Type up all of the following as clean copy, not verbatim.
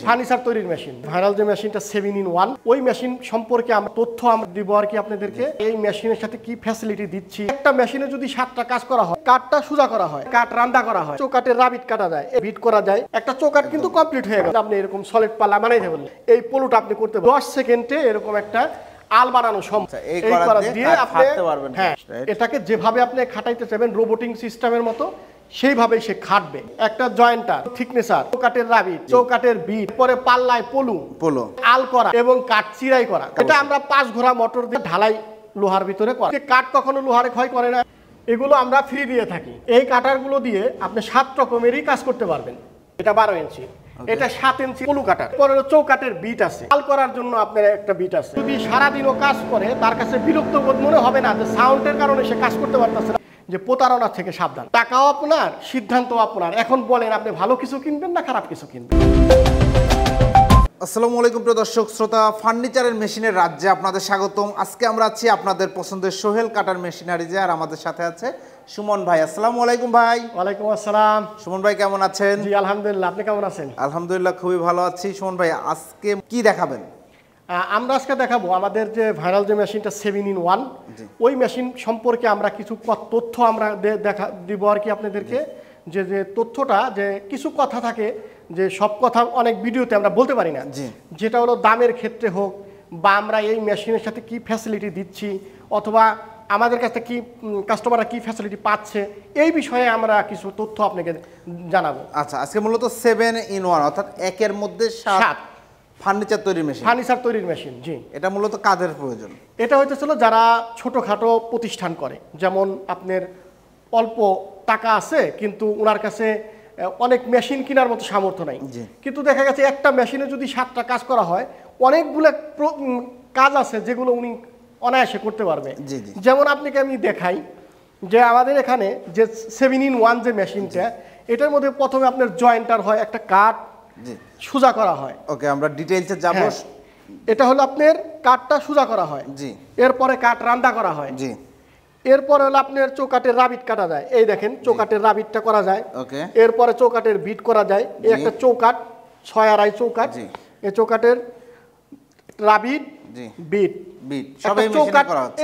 Furniture তৈরির machine. Viral যে মেশিনটা 7-in-1, ওই মেশিন সম্পর্কে আমরা তথ্য দিব আর কি আপনাদেরকে। এই মেশিনের সাথে কি ফ্যাসিলিটি দিচ্ছি। একটা মেশিনে যদি 7টা কাজ করা হয়, কাঠটা সোজা করা হয়, কাঠ রান্দা করা হয়, চৌকাটের রাবিট কাটা যায়, বিট করা যায়, একটা চৌকাট কিন্তু কমপ্লিট হয়ে গেল। আপনি এরকম সলিড পাল্লা বানাইতে পারলেন। এই পোলোটা আপনি করতে 10 সেকেন্ডে এরকম একটা আল বানানো সম্ভব। এই করা দিয়ে আপনি হ্যাঁ, এটাকে যেভাবে আপনি খাটাইতে চাইবেন রোবোটিং সিস্টেমের মতো সেইভাবেই সে খাটবে। একটা জয়েন্টার, থিকনেসার, চৌকাটের রাবিট, চৌকাটের বিট, পরে পাল্লায় পলু আল করা এবং কাঠ চিরাই করা। এটা আমরা 5 ঘোড়া মোটর দিয়ে ঢালাই লোহার ভিতরে করা। কাঠ কখনো লোহারে ক্ষয় করে না। এগুলো আমরা ফ্রি দিয়ে থাকি। এই কাটারগুলো দিয়ে আপনি 7 রকমেরই কাজ করতে পারবেন। এটা 12 ইঞ্চি, এটা 7 ইঞ্চি পলু কাটার। পরে চৌকাটের বিট আছে, আল করার জন্য আপনার একটা বিট আছে। যদি সারাদিনও কাজ করে তার কাছে বিরক্ত বোধ মনে হবে না যে সাউন্ডের কারণে সে কাজ করতে পারতেছে না। যে প্রতারণা থেকে সাবধান। টাকাও আপনার, সিদ্ধান্ত আপনার। এখন বলেন আপনি ভালো কিছু কিনবেন না খারাপ কিছু কিনবেন। আসসালামু আলাইকুম প্রিয় দর্শক শ্রোতা, ফার্নিচারের মেশিনের রাজ্যে আপনাদের স্বাগতম। আজকে আমরা আছি আপনাদের পছন্দের সোহেল কাটার মেশিনারিজে, আর আমাদের সাথে আছে সুমন ভাই। আসসালামু আলাইকুম ভাই। ওয়ালাইকুম আসসালাম। সুমন ভাই কেমন আছেন? জি আলহামদুলিল্লাহ, আপনি কেমন আছেন? আলহামদুলিল্লাহ খুবই ভালো আছি। সুমন ভাই আজকে কি দেখাবেন? আমরা আজকে দেখাবো আমাদের যে ভাইরাল যে মেশিনটা 7-in-1, ওই মেশিন সম্পর্কে আমরা কিছু তথ্য আমরা দিব আর কি আপনাদেরকে। যে যে তথ্যটা, যে কিছু কথা থাকে যে সব কথা অনেক ভিডিওতে আমরা বলতে পারি না, যেটা হলো দামের ক্ষেত্রে হোক বা আমরা এই মেশিনের সাথে কি ফ্যাসিলিটি দিচ্ছি অথবা আমাদের কাছে কি কাস্টমাররা কি ফ্যাসিলিটি পাচ্ছে, এই বিষয়ে আমরা কিছু তথ্য আপনাকে জানাবো। আচ্ছা, আজকে মূলত 7-in-1 অর্থাৎ একের মধ্যে 7 ফার্নিচার তৈরির মেশিন। ফার্নিচার তৈরির মেশিন, জি। এটা মূলত কাদের প্রয়োজন? এটা হইতেছিল যারা ছোটোখাটো প্রতিষ্ঠান করে, যেমন আপনার অল্প টাকা আছে কিন্তু ওনার কাছে অনেক মেশিন কেনার মতো সামর্থ্য নাই, কিন্তু দেখা গেছে একটা মেশিনে যদি 7টা কাজ করা হয়, অনেকগুলো কাজ আছে যেগুলো উনি অনায়াসে করতে পারবে। যেমন আপনাকে আমি দেখাই যে আমাদের এখানে যে 7-in-1 যে মেশিনটা, এটার মধ্যে প্রথমে আপনার জয়েন্টার হয়, একটা কাঠ সোজা করা হয়। ওকে, আমরা ডিটেইলসে যাব। এটা হলো আপনার কাঠটা সোজা করা হয়, জি। এরপরে কাঠ রান্দা করা হয়, জি। এরপরে হলো আপনার চৌকাটের রাবিট কাটা যায়। এই দেখেন চৌকাটের রাবিটটা করা যায়। ওকে, এরপরে চৌকাটের বিট করা যায়। এই একটা চৌকাট 6.5 চৌকাট, এই চৌকাটের রাবিট, বিট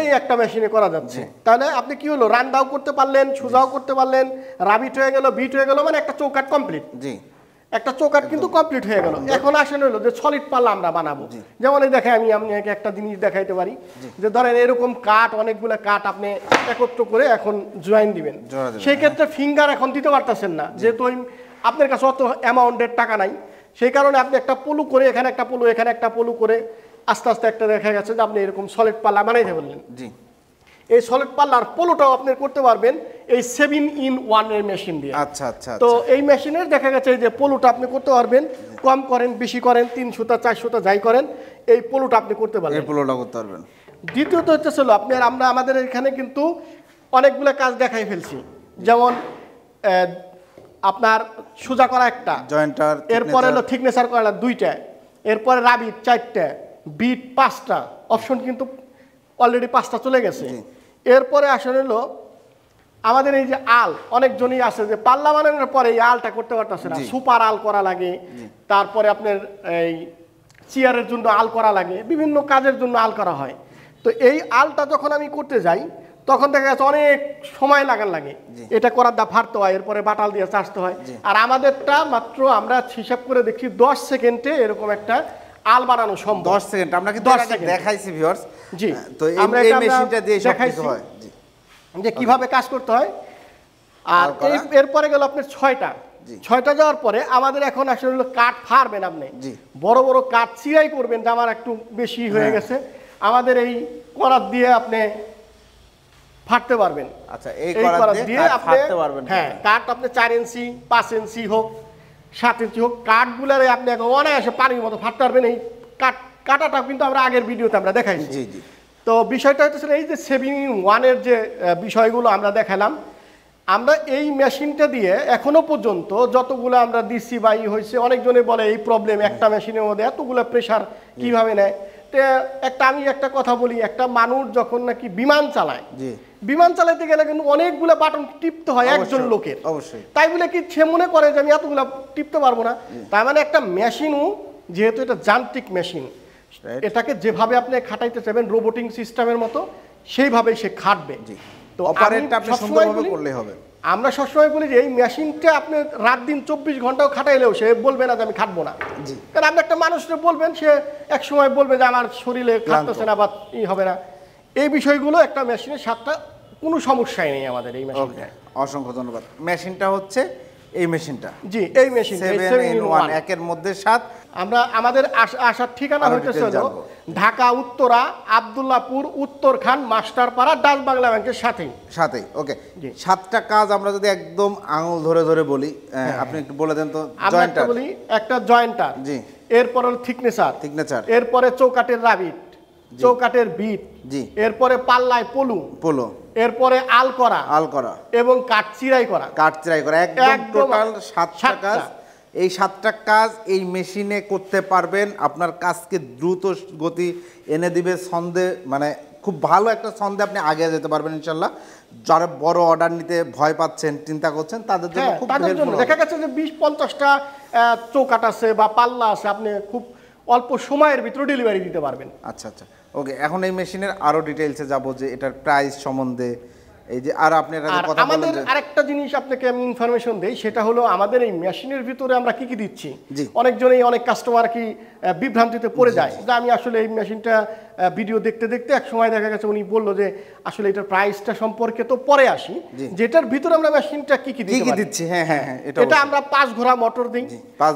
এই একটা মেশিনে করা যাচ্ছে। তাহলে আপনি কি হলো, রান্দাও করতে পারলেন, সোজাও করতে পারলেন, রাবিট হয়ে গেল, বিট হয়ে গেল, মানে একটা চৌকাট কমপ্লিট। জি, একটা চৌকাট কিন্তু কমপ্লিট হয়ে গেল। এখন আসেন হলো যে সলিড পাল্লা আমরা বানাবো। যেমন এই দেখে আমি আপনাকে একটা জিনিস দেখাইতে পারি, যে ধরেন এরকম কাঠ, অনেকগুলো কাঠ আপনি একত্র করে এখন জয়েন দিবেন। সেই ক্ষেত্রে ফিঙ্গার এখন দিতে পারতেছেন না, যেহেতু আপনার কাছে অত অ্যামাউন্টের টাকা নাই। সেই কারণে আপনি একটা পলু করে, এখানে একটা পলু, এখানে একটা পলু করে আস্তে আস্তে একটা দেখা গেছে যে আপনি এরকম সলিড পাল্লা বানাইতে পারলেন। জি, এই সলিড পাল্লার পলোটাও আপনি করতে পারবেন এই 7-in-1 এর মেশিন দিয়ে। আচ্ছা আচ্ছা। তো এই মেশিনের দেখা গেছে যে পলোটা আপনি করতে পারবেন, কম করেন বেশি করেন, 3 সুতা 4 সুতা যাই করেন, এই পলোটা আপনি করতে পারবেন, এই পলোটা করতে পারবেন। দ্বিতীয়ত হচ্ছে আমরা আমাদের এখানে কিন্তু অনেকগুলো কাজ দেখাই ফেলছি। যেমন আপনার সোজা করা একটা জয়েন্টার, এরপরে হলো থিকনেসার করা 2টা, এরপরে রাবিট 4টা, বিট 5টা, অপশন কিন্তু অলরেডি 5টা চলে গেছে। এরপরে আসলে হলো আমাদের এই যে আল, অনেকজনই আছে যে পাল্লা বানানোর পরে এই আলটা করতে পারতেছে না, সুপার আল করা লাগে, তারপরে আপনার এই চেয়ারের জন্য আল করা লাগে, বিভিন্ন কাজের জন্য আল করা হয়। তো এই আলটা যখন আমি করতে যাই তখন দেখা যাচ্ছে অনেক সময় লাগার লাগে, এটা করার দা ফাড়তে হয়, এরপরে বাটাল দিয়ে চাষতে হয়। আর আমাদেরটা মাত্র আমরা হিসাব করে দেখি 10 সেকেন্ডে এরকম একটা আল বানানো সম্ভব। 10 সেকেন্ড আমরা কি দেখাইছি ভিউয়ার্স। জি, তো আমরা এই মেশিনটা দিয়ে সব কিছু হয়, জি, যে কিভাবে কাজ করতে হয়। আর এরপরে গেল আপনার 6টা যাওয়ার পরে আমাদের এখন আসলে হলো কাঠ ফাড়বেন আপনি, বড় বড় কাঠ চিরাই করবেন, যে আমার একটু বেশি হয়ে গেছে, আমাদের এই করাত দিয়ে আপনি ফাড়তে পারবেন। আচ্ছা, এই করাত দিয়ে আপনি ফাড়তে পারবেন। হ্যাঁ, কাঠ আপনি 4 ইঞ্চি 5 ইঞ্চি হোক 7 ইঞ্চি হোক, কাঠগুলারে আপনি অনায়াসে পানির মতো ফাড়তে পারবেন। এই কাটাটা কিন্তু আমরা আগের ভিডিওতে আমরা দেখাইছি। জি জি। তো বিষয়টা হচ্ছে এই যে 7-in-1 এর যে বিষয়গুলো আমরা দেখালাম, আমরা এই মেশিনটা দিয়ে এখনো পর্যন্ত যতগুলো আমরা দিচ্ছি বা হয়েছে, অনেকজনে বলে এই প্রবলেম, একটা মেশিনের মধ্যে এতগুলো প্রেশার কিভাবে নেয়। তো আমি একটা কথা বলি, একটা মানুষ যখন নাকি বিমান চালায়, বিমান চালাইতে গেলে কিন্তু অনেকগুলো বাটন টিপতে হয় একজন লোকের, অবশ্যই। তাই বলে কি সে মনে করে যে আমি এতগুলো টিপতে পারবো না? তার মানে একটা মেশিনও যেহেতু এটা যান্ত্রিক মেশিন, এটাকে যেভাবে আপনি খাটাইতে চাইবেন রোবোটিং সিস্টেমের মতো সেইভাবেই সে খাটবে। তো অপারেটরটা আপনি সুন্দরভাবে করলে হবে। আমরা সবসময় বলি যে এই মেশিনটা আপনি রাত দিন 24 ঘন্টাও খাটাইলেও সে বলবে না যে আমি খাটবো না। কারণ আপনি একটা মানুষকে বলবেন, সে এক সময় বলবে যে আমার শরীরে খাটতেছে না বা ই হবে না। এই বিষয়গুলো একটা মেশিনের সাথে কোনো সমস্যাই নেই আমাদের এই মেশিনটা। অসংখ্য ধন্যবাদ। মেশিনটা হচ্ছে এই মেশিনটা, জি এই মেশিন 7-in-1 একের মধ্যে 7। আমরা আমাদের আসার ঠিকানা হইতেছে ঢাকা উত্তরা আব্দুল্লাহপুর উত্তরখান মাস্টারপাড়া ডাচ বাংলা ব্যাংকের সাথেই। ওকে, 7টা কাজ আমরা যদি একদম আঙুল ধরে ধরে বলি, আপনি একটু বলে দেন তো। জয়েন্টার বলি, একটা জয়েন্টার, জি, এরপর হলো থিকনেসার, এরপরে চৌকাটের রাবিট, চৌকাটের বিট, জি, এরপরে পাল্লায় পলু, এরপরে আল করা এবং কাঠ চিরাই করা একদম টোটাল 7টা কাজ। এই 7টা কাজ এই মেশিনে করতে পারবেন। আপনার কাজকে দ্রুত গতি এনে দিবে। ছন্দে মানে খুব ভালো একটা ছন্দে আপনি আগে যেতে পারবেন ইনশাল্লাহ। যারা বড় অর্ডার নিতে ভয় পাচ্ছেন, চিন্তা করছেন, তাদের জন্য খুব হেল্পফুল। দেখা গেছে যে 20-50টা চৌকাট আছে বা পাল্লা আছে, আপনি খুব অল্প সময়ের ভিতরে ডেলিভারি দিতে পারবেন। আচ্ছা, ওকে। এখন এই মেশিনের আরো ডিটেইলসে যাব, যে এটার প্রাইস সম্বন্ধে, এই যে আর আপনি একটা কথা বলেন। আমাদের আরেকটা জিনিস আপনাকে আমি ইনফরমেশন দেই, সেটা হলো আমাদের এই মেশিনের ভিতরে আমরা কি দিচ্ছি। অনেকজনই অনেক কাস্টমার কি বিভ্রান্তিতে পড়ে যায় যে আমি আসলে এই মেশিনটা ভিডিও দেখতে দেখতে এক সময় দেখা গেছে উনি বললো যে আসলে এটার প্রাইসটা সম্পর্কে তো পরে আসি, যেটার ভিতরে আমরা মেশিনটা কি দিচ্ছি। হ্যাঁ, এটা আমরা 5 ঘোড়া মোটর দিই। 5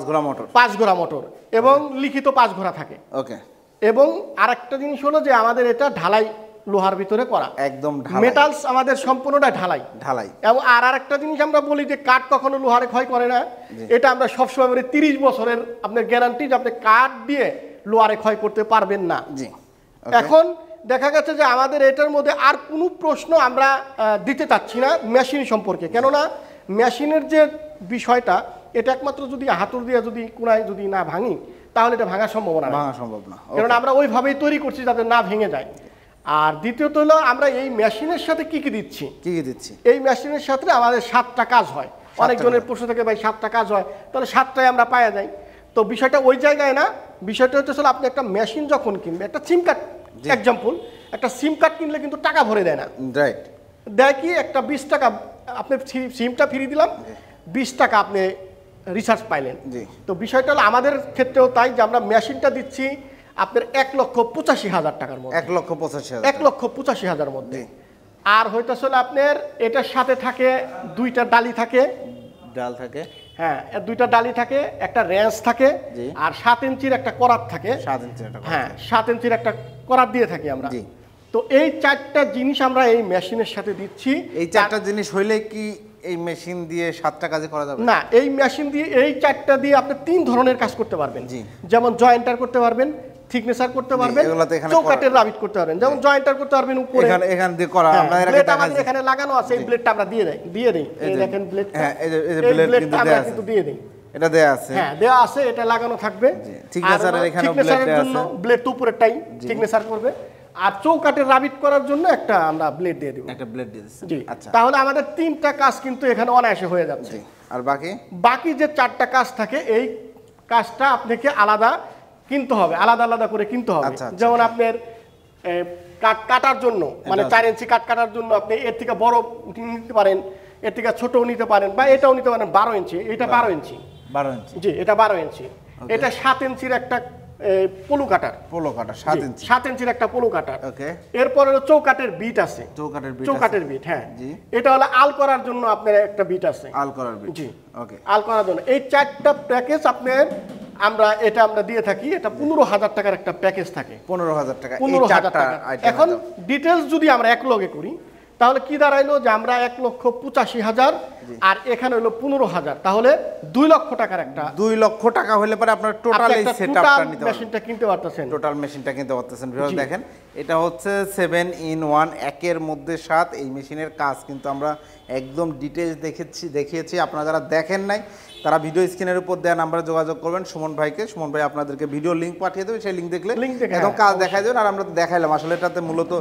ঘোড়া মোটর এবং লিখিত 5 ঘোড়া থাকে। ওকে। এবং আরেকটা জিনিস হলো যে আমাদের এটা ঢালাই লোহার ভিতরে করা, একদম মেটালস আমাদের সম্পূর্ণটা ঢালাই। এবং আরেকটা জিনিস আমরা বলি যে কাঠ কখনো লোহারে ক্ষয় করে না। এটা আমরা সবসময় বলি 30 বছরের আপনার গ্যারান্টি, যে আপনি কাঠ দিয়ে লোহারে ক্ষয় করতে পারবেন না। এখন দেখা গেছে যে আমাদের এটার মধ্যে আর কোনো প্রশ্ন আমরা দিতে চাচ্ছি না মেশিন সম্পর্কে, কেননা মেশিনের যে বিষয়টা, এটা একমাত্র যদি হাতুড় দিয়ে যদি কোনায় যদি না ভাঙি তাহলে এটা ভাঙা সম্ভব না, কারণ আমরা ওইভাবেই তৈরি করছি যাতে না ভেঙে যায়। আর দ্বিতীয়ত হলো আমরা এই মেশিনের সাথে কি দিচ্ছি। এই মেশিনের সাথে আমাদের 7টা কাজ হয়। অনেকজনের প্রশ্ন থেকে ভাই 7টা কাজ হয়, তাহলে 7টায় আমরা পাওয়া যাই। তো বিষয়টা ওই জায়গায় না, বিষয়টা হচ্ছে আপনি একটা মেশিন যখন কিনবে, একটা সিম কার্ড এক্সাম্পল, একটা সিম কার্ড কিনলে কিন্তু টাকা ভরে দেয় না, দেয় কি একটা 20 টাকা আপনি সিমটা ফ্রি দিলাম, 20 টাকা আপনি রিচার্জ পাইলেন। তো বিষয়টা হলো আমাদের ক্ষেত্রেও তাই, যে আমরা মেশিনটা দিচ্ছি আপনার 1,85,000 টাকার মধ্যে, 1,85,000 মধ্যে। আর হইতেছে আপনার এটার সাথে থাকে 2টা ডাল থাকে, হ্যাঁ 2টা ডালি থাকে, একটা রেঞ্জ থাকে, আর 7 ইঞ্চির একটা করাত থাকে। হ্যাঁ 7 ইঞ্চির একটা করাত দিয়ে থাকি আমরা। তো এই 4টা জিনিস আমরা এই মেশিনের সাথে দিচ্ছি। এই 4টা জিনিস হইলে কি এই মেশিন দিয়ে 7টা কাজে করা যাবে না? এই মেশিন দিয়ে এই 4টা দিয়ে আপনি 3 ধরনের কাজ করতে পারবেন। যেমন জয়েন্টার করতে পারবেন, থিকনেসার করতে পারবেন, চৌকাটের রাবিট করতে পারবেন। যেমন জয়েন্টার করতে পারবেন উপরে, এখান দিয়ে করা, আমরা আমাদের এখানে লাগানো আছে। এই ব্লেডটা আমরা দিয়ে দেই, এই দেখেন ব্লেডটা, এই ব্লেডটা আমরা কিন্তু দিয়ে দেই। এটা দেয়া আছে, হ্যাঁ দেয়া আছে, এটা লাগানো থাকবে। থিকনেসারের এখানে ব্লেড আছে, ব্লেড তো উপরেরটাই থিকনেসার করবে। আর চৌকাটের রাবিট করার জন্য একটা আমরা ব্লেড দিয়ে দেব, একটা ব্লেড দিয়ে দিচ্ছি। আচ্ছা, তাহলে আমাদের 3টা কাজ কিন্তু এখানে অনায়াসে হয়ে যাচ্ছে। আর বাকি যে 4টা কাজ থাকে, এই কাজটা আপনাকে আলাদা কিনতে হবে, আলাদা করে কিনতে হবে। যেমন আপনার কাঠ কাটার জন্য, মানে 4 ইঞ্চি কাঠ কাটার জন্য আপনি এর থেকে বড় নিতে পারেন, এর থেকে ছোটও নিতে পারেন, বা এটাও নিতে পারেন 12 ইঞ্চি। এটা 12 ইঞ্চি, জি এটা 12 ইঞ্চি। এটা 7 ইঞ্চির একটা পলু কাটার, 7 ইঞ্চির একটা পলু কাটার। এরপর হলো চৌকাটের বিট আছে, চৌকাটের বিট, হ্যাঁ এটা হলো আল করার জন্য আপনার একটা বিট আছে, আল করার বিট, জি আল করার জন্য। এই 4টা প্যাকেজ আপনার আমরা দিয়ে থাকি। এটা 15,000 টাকার একটা প্যাকেজ থাকে, 15,000 টাকা। এখন ডিটেলস যদি আমরা এক লগে করি তাহলে কি দাঁড়াইলো, যে আমরা 1,85,000 আর এখানে হলো 15,000, তাহলে 2 লক্ষ টাকার একটা, 2 লক্ষ টাকা হলে পরে আপনার টোটাল এই সেটআপটা নিতে মেশিনটা কিনতে পারতেছেন, টোটাল মেশিনটা কিনতে পারতেছেন। ভিউয়ার্স দেখেন, এটা হচ্ছে 7-in-1 একের মধ্যে 7। এই মেশিনের কাজ কিন্তু আমরা একদম ডিটেইলস দেখিয়েছি। আপনারা যারা দেখেন নাই তারা ভিডিও স্ক্রিনের উপর দেওয়া নাম্বারে যোগাযোগ করবেন সুমন ভাইকে। সুমন ভাই আপনাদেরকে ভিডিও লিঙ্ক পাঠিয়ে দেবে, সেই লিঙ্ক দেখলে একদম কাজ দেখাই দেবেন। আর আমরা তো দেখাইলাম আসলে এটাতে মূলত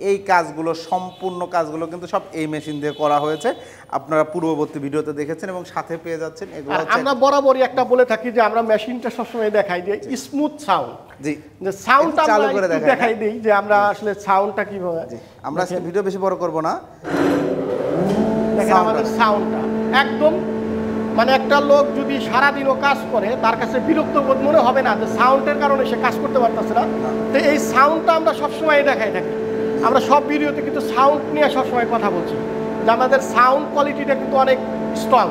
এই কাজগুলো, সম্পূর্ণ কাজগুলো কিন্তু সব এই মেশিন দিয়ে করা হয়েছে। আপনারা পূর্ববর্তী ভিডিওতে দেখেছেন এবং সাথে পেয়ে যাচ্ছেন এগুলো। আমরা বরাবরই একটা বলে থাকি যে আমরা মেশিনটা সবসময় দেখাই যে স্মুথ সাউন্ড, জি, যে সাউন্ডটা চালু করে দেখাই দিই যে আমরা আসলে সাউন্ডটা কিভাবে। আমরা আজকে ভিডিও বেশি বড় করব না, দেখেন আমাদের সাউন্ডটা একদম, মানে একটা লোক যদি সারাদিনও কাজ করে তার কাছে বিরক্ত বোধ মনে হবে না যে সাউন্ডের কারণে সে কাজ করতে পারতেছে না। তো এই সাউন্ডটা আমরা সবসময় দেখাই থাকি। আমরা সব ভিডিওতে কিন্তু সাউন্ড নিয়ে সবসময় কথা বলছি যে আমাদের সাউন্ড কোয়ালিটিটা কিন্তু অনেক স্ট্রং,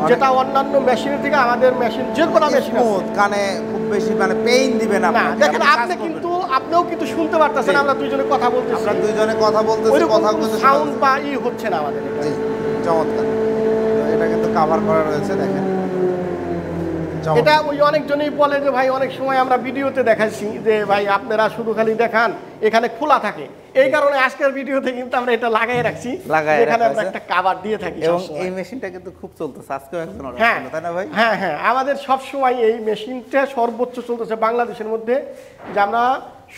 যেটা অন্যান্য মেশিনের থেকে আমাদের মেশিন যে কোনো মেশিন কানে খুব বেশি মানে পেইন দিবে না। দেখেন আপনি কিন্তু আপনিও কিন্তু শুনতে পারতেছেন আমরা দুইজনে কথা বলতেছি, আমরা দুইজনে কথা বলতেছি, কথা কিন্তু সাউন্ড বা হচ্ছে না আমাদের। জি, চমৎকার। এটা কিন্তু কভার করা রয়েছে, দেখেন। এটা ওই অনেকজনই বলে যে ভাই অনেক সময় আমরা ভিডিওতে দেখাচ্ছি যে ভাই আপনারা শুধু খালি দেখান, এখানে খোলা থাকে। এই কারণে আজকের ভিডিওতে কিন্তু আমরা এটা লাগাই রাখছি, এখানে আমরা একটা কভার দিয়ে থাকি। এবং এই মেশিনটা কিন্তু খুব চলতেছে, আজকেও একজন অর্ডার করলো, তাই না ভাই? হ্যাঁ হ্যাঁ, আমাদের সব সময় এই মেশিনটা সর্বোচ্চ চলতেছে বাংলাদেশের মধ্যে, যে আমরা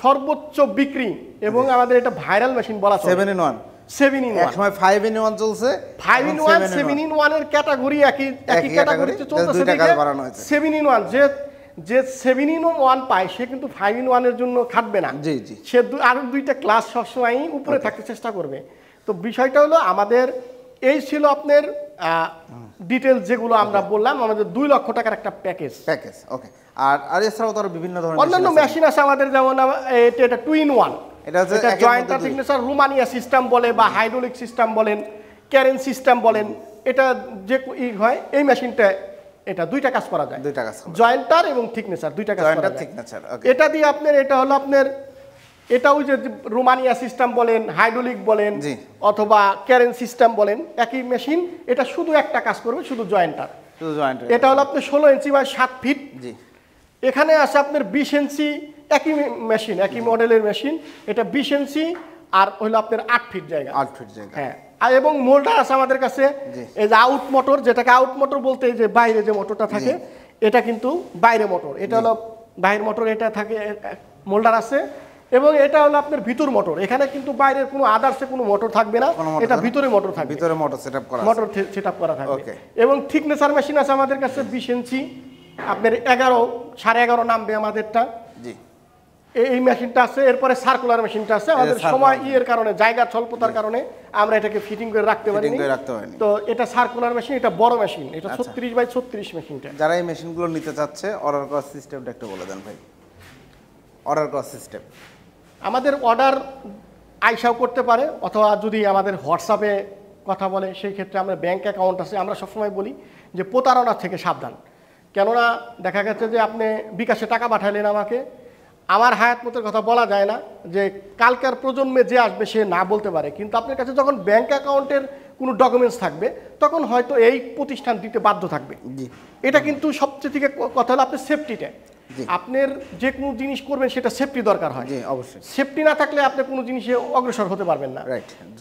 সর্বোচ্চ বিক্রি এবং আমাদের এটা ভাইরাল মেশিন বলা চলে। 7 in 1 7 in 1, সময় 5 in 1 চলছে, 5 in 1 7 in 1 এর ক্যাটাগরি একই ক্যাটাগরিতে চলতেছে। 7 in 1 যে 7 in 1 পায় সে কিন্তু 5 in 1 এর জন্য খাটবে না। জি জি, সে আরো দুইটা ক্লাস সবসময় উপরে থাকতে চেষ্টা করবে। তো বিষয়টা হলো আমাদের এই ছিল আপনার ডিটেইলস যেগুলো আমরা বললাম, আমাদের 2 লক্ষ টাকার একটা প্যাকেজ। ওকে। আর এছাড়াও তো বিভিন্ন ধরনের অন্যান্য মেশিন আছে আমাদের, যেমন এটা 2 in 1, এটা জয়েন্টার থিকনেসার রোমানিয়া সিস্টেম বলে বা হাইড্রোলিক সিস্টেম বলেন, ক্যারেন সিস্টেম বলেন, এটা যে হয় এই মেশিনটা এটা দুইটা কাজ করা যায়, জয়েন্টার এবং থিকনেসার দুইটা কাজ করা যায়। এটা দিয়ে আপনার এটা হলো আপনার এটা ওই যে রোমানিয়া সিস্টেম বলেন, হাইড্রোলিক বলেন অথবা ক্যারেন সিস্টেম বলেন, একই মেশিন। এটা শুধু একটা কাজ করবে, শুধু জয়েন্টার। এটা হলো আপনার 16 ইঞ্চি বা 7 ফিট। এখানে আছে আপনার 20 ইঞ্চি, একই মেশিন, একই মডেলের মেশিন। এটা 20 ইঞ্চি আর হলো আপনার 8 ফিট জায়গা। হ্যাঁ, এবং মোল্ডার আছে আমাদের কাছে। এই যে আউট মোটর, যেটাকে আউট মোটর বলতে এই যে বাইরে যে মোটরটা থাকে, এটা কিন্তু বাইরে মোটর, এটা হলো বাইরের মোটর, এটা থাকে মোল্ডার আছে। এবং এটা হলো আপনার ভিতর মোটর, এখানে কিন্তু বাইরের কোনো আদার্সে কোনো মোটর থাকবে না, এটা ভিতরে মোটর থাকবে, ভিতরে মোটর সেটআপ করা থাকবে। এবং থিকনেসার মেশিন আছে আমাদের কাছে 20 ইঞ্চি, আপনার 11 11.5 নামবে আমাদেরটা। এই মেশিনটা আছে। এরপরে সার্কুলার মেশিনটা আছে। আমাদের সময় এর কারণে, জায়গা স্বল্পতার কারণে আমরা এটাকে ফিটিং করে রাখতে পারিনি। তো এটা সার্কুলার মেশিন, এটা বড় মেশিন, এটা 36 বাই 36 মেশিনটা। যারা এই মেশিনগুলো নিতে চাচ্ছে অর্ডার করার সিস্টেমটা একটু বলে দেন ভাই। অর্ডার করার সিস্টেম আমাদের অর্ডার আইসাও করতে পারে, অথবা যদি আমাদের হোয়াটসঅ্যাপে কথা বলে সেই ক্ষেত্রে আমরা ব্যাংক অ্যাকাউন্ট আছে। আমরা সবসময় বলি যে প্রতারণা থেকে সাবধান, কেননা দেখা গেছে যে আপনি বিকাশে টাকা পাঠালেন আমাকে, আমার হায়াত মতের কথা বলা যায় না, যে কালকার প্রজন্মে যে আসবে সে না বলতে পারে, কিন্তু আপনার কাছে যখন ব্যাংক অ্যাকাউন্টের কোনো ডকুমেন্টস থাকবে তখন হয়তো এই প্রতিষ্ঠান দিতে বাধ্য থাকবে। এটা কিন্তু সবচেয়ে থেকে কথা হলো আপনার সেফটিটা। আপনার যে কোনো জিনিস করবেন সেটা সেফটি দরকার হয়, অবশ্যই। সেফটি না থাকলে আপনি কোনো জিনিসে অগ্রসর হতে পারবেন না।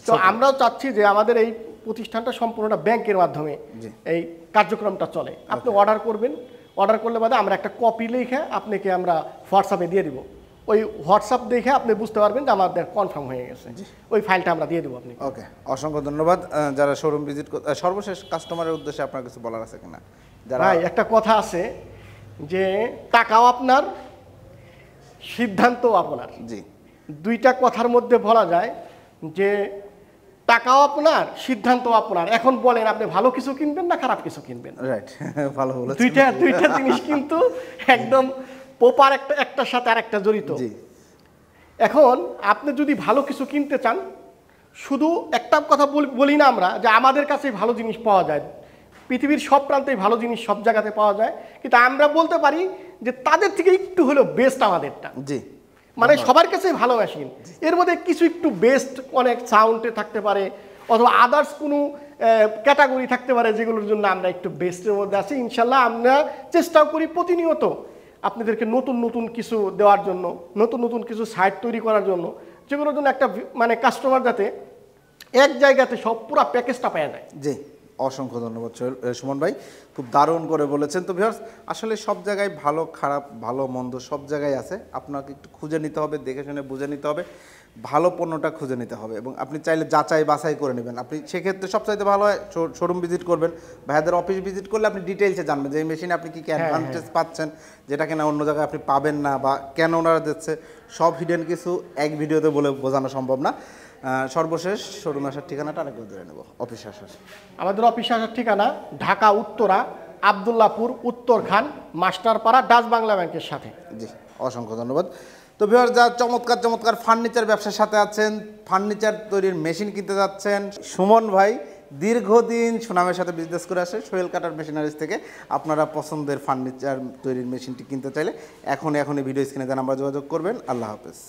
তো আমরাও চাচ্ছি যে আমাদের এই প্রতিষ্ঠানটা সম্পূর্ণটা ব্যাংকের মাধ্যমে এই কার্যক্রমটা চলে। আপনি অর্ডার করবেন, অর্ডার করলে বাদে আমরা একটা কপি লিখে আপনাকে আমরা হোয়াটসঅ্যাপে দিয়ে দিব। ওই হোয়াটসঅ্যাপ দেখে আপনি বুঝতে পারবেন যে আমাদের কনফার্ম হয়ে গেছে, ওই ফাইলটা আমরা দিয়ে দেবো আপনি। ওকে, অসংখ্য ধন্যবাদ। যারা শোরুম ভিজিট, সর্বশেষ কাস্টমারের উদ্দেশ্যে আপনার কিছু বলার আছে কিনা? ভাই একটা কথা আছে যে টাকাও আপনার, সিদ্ধান্তও আপনার। দুইটা কথার মধ্যে বলা যায় যে টাকাও আপনার, সিদ্ধান্তও আপনার। এখন বলেন আপনি ভালো কিছু কিনবেন না খারাপ কিছু কিনবেন? রাইট, ভালো বলেছেন। দুইটা জিনিস কিন্তু একদম প্রপার একটার সাথে আরেকটা জড়িত। এখন আপনি যদি ভালো কিছু কিনতে চান, শুধু একটা কথা বলি না আমরা যে আমাদের কাছে ভালো জিনিস পাওয়া যায়, পৃথিবীর সব প্রান্তেই ভালো জিনিস সব জায়গাতে পাওয়া যায়, কিন্তু আমরা বলতে পারি যে তাদের থেকে একটু হলেও বেস্ট আমাদেরটা। মানে সবার কাছে ভালো মেশিন, এর মধ্যে কিছু একটু বেস্ট, অনেক সাউন্ডে থাকতে পারে অথবা আদার্স কোনো ক্যাটাগরি থাকতে পারে যেগুলোর জন্য আমরা একটু বেস্টের মধ্যে আছি। ইনশাল্লাহ আমরা চেষ্টাও করি প্রতিনিয়ত আপনাদেরকে নতুন নতুন কিছু দেওয়ার জন্য, নতুন নতুন কিছু সাইট তৈরি করার জন্য, যেগুলোর জন্য একটা মানে কাস্টমার যাতে এক জায়গাতে সব পুরো প্যাকেজটা পাওয়া যায়। অসংখ্য ধন্যবাদ সুমন ভাই, খুব দারুণ করে বলেছেন। তো ভিউয়ার্স, আসলে সব জায়গায় ভালো খারাপ, ভালো মন্দ সব জায়গায় আছে। আপনাকে একটু খুঁজে নিতে হবে, দেখে শুনে বুঝে নিতে হবে, ভালো পণ্যটা খুঁজে নিতে হবে এবং আপনি চাইলে যাচাই বাছাই করে নেবেন। আপনি সেক্ষেত্রে সবচাইতে ভালো হয় শোরুম ভিজিট করবেন, ভাইয়াদের অফিস ভিজিট করলে আপনি ডিটেইলসে জানবেন যে এই মেশিনে আপনি কী কী অ্যাডভান্টেজ পাচ্ছেন, যেটা কিনা অন্য জায়গায় আপনি পাবেন না, বা কেন ওনারা দিচ্ছে, সব হিডেন কিছু এক ভিডিওতে বলে বোঝানো সম্ভব না। সর্বশেষ শোরুমে আসার ঠিকানাটা আরেকবার ধরে নেব, অফিসে আসার। আমাদের অফিসে আসার ঠিকানা ঢাকা উত্তরা আবদুল্লাপুর উত্তরখান মাস্টারপাড়া ডাচ বাংলা ব্যাংকের সাথে। জি, অসংখ্য ধন্যবাদ। তো ভিউয়ার্স, যা চমৎকার চমৎকার ফার্নিচার ব্যবসার সাথে আছেন, ফার্নিচার তৈরির মেশিন কিনতে যাচ্ছেন, সুমন ভাই দীর্ঘদিন সুনামের সাথে বিজনেস করে আসে সোহেল কাটার মেশিনারিজ থেকে। আপনারা পছন্দের ফার্নিচার তৈরির মেশিনটি কিনতে চাইলে এখনই ভিডিও স্ক্রিনে দেওয়া নাম্বার যোগাযোগ করবেন। আল্লাহ হাফেজ।